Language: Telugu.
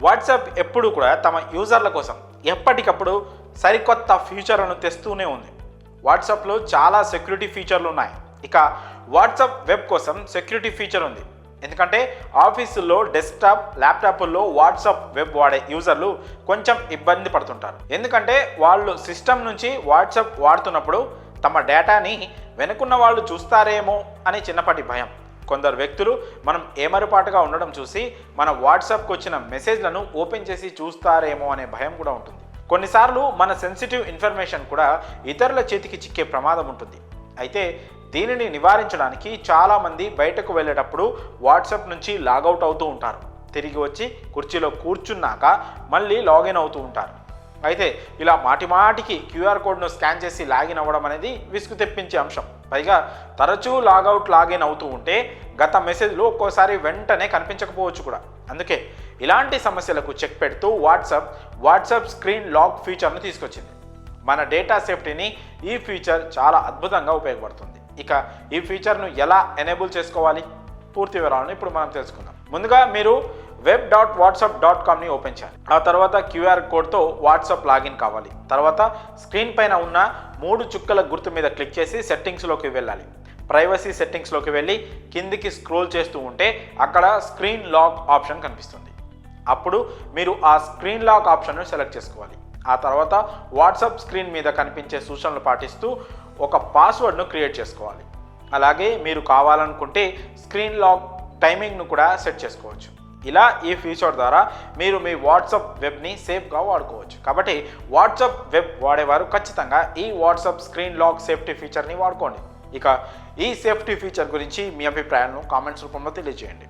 వాట్సాప్ ఎప్పుడు కూడా తమ యూజర్ల కోసం ఎప్పటికప్పుడు సరికొత్త ఫీచర్లను తెస్తూనే ఉంది. వాట్సాప్లో చాలా సెక్యూరిటీ ఫీచర్లు ఉన్నాయి. ఇక వాట్సాప్ వెబ్ కోసం సెక్యూరిటీ ఫీచర్ ఉంది. ఎందుకంటే ఆఫీసుల్లో డెస్క్టాప్ ల్యాప్టాప్ల్లో వాట్సాప్ వెబ్ వాడే యూజర్లు కొంచెం ఇబ్బంది పడుతుంటారు. ఎందుకంటే వాళ్ళు సిస్టమ్ నుంచి వాట్సాప్ వాడుతున్నప్పుడు తమ డేటాని వెనుకున్న వాళ్ళు చూస్తారేమో అని చిన్నపాటి భయం. కొందరు వ్యక్తులు మనం ఏమరుపాటుగా ఉండడం చూసి మన వాట్సాప్కి వచ్చిన మెసేజ్లను ఓపెన్ చేసి చూస్తారేమో అనే భయం కూడా ఉంటుంది. కొన్నిసార్లు మన సెన్సిటివ్ ఇన్ఫర్మేషన్ కూడా ఇతరుల చేతికి చిక్కే ప్రమాదం ఉంటుంది. అయితే దీనిని నివారించడానికి చాలామంది బయటకు వెళ్ళేటప్పుడు వాట్సాప్ నుంచి లాగౌట్ అవుతూ ఉంటారు. తిరిగి వచ్చి కుర్చీలో కూర్చున్నాక మళ్ళీ లాగిన్ అవుతూ ఉంటారు. అయితే ఇలా మాటిమాటికి క్యూఆర్ కోడ్ను స్కాన్ చేసి లాగిన్ అవ్వడం అనేది విసుగు తెప్పించే అంశం. పైగా తరచూ లాగౌట్ లాగిన్ అవుతూ ఉంటే గత మెసేజ్లు ఒక్కోసారి వెంటనే కనిపించకపోవచ్చు కూడా. అందుకే ఇలాంటి సమస్యలకు చెక్ పెడుతూ వాట్సాప్ స్క్రీన్ లాక్ ఫీచర్ను తీసుకొచ్చింది. మన డేటా సేఫ్టీని ఈ ఫీచర్ చాలా అద్భుతంగా ఉపయోగపడుతుంది. ఇక ఈ ఫీచర్ను ఎలా ఎనేబుల్ చేసుకోవాలి, పూర్తి వివరాలను ఇప్పుడు మనం తెలుసుకుందాం. ముందుగా మీరు web.whatsapp.comని ఓపెన్ చేయాలి. ఆ తర్వాత క్యూఆర్ కోడ్తో వాట్సాప్ లాగిన్ కావాలి. తర్వాత స్క్రీన్ పైన ఉన్న 3 చుక్కల గుర్తు మీద క్లిక్ చేసి సెట్టింగ్స్లోకి వెళ్ళాలి. ప్రైవసీ సెట్టింగ్స్లోకి వెళ్ళి కిందికి స్క్రోల్ చేస్తూ ఉంటే అక్కడ స్క్రీన్ లాక్ ఆప్షన్ కనిపిస్తుంది. అప్పుడు మీరు ఆ స్క్రీన్ లాక్ ఆప్షన్ను సెలెక్ట్ చేసుకోవాలి. ఆ తర్వాత వాట్సాప్ స్క్రీన్ మీద కనిపించే సూచనలు పాటిస్తూ ఒక పాస్వర్డ్ను క్రియేట్ చేసుకోవాలి. అలాగే మీరు కావాలనుకుంటే స్క్రీన్ లాక్ టైమింగ్ను కూడా సెట్ చేసుకోవచ్చు. ఇలా ఈ ఫీచర్ ద్వారా మీరు మీ వాట్సాప్ వెబ్ని సేఫ్గా వాడుకోవచ్చు. కాబట్టి వాట్సాప్ వెబ్ వాడేవారు ఖచ్చితంగా ఈ వాట్సాప్ స్క్రీన్ లాక్ సేఫ్టీ ఫీచర్ని వాడుకోండి. ఇక ఈ సేఫ్టీ ఫీచర్ గురించి మీ అభిప్రాయాలను కామెంట్స్ రూపంలో తెలియజేయండి.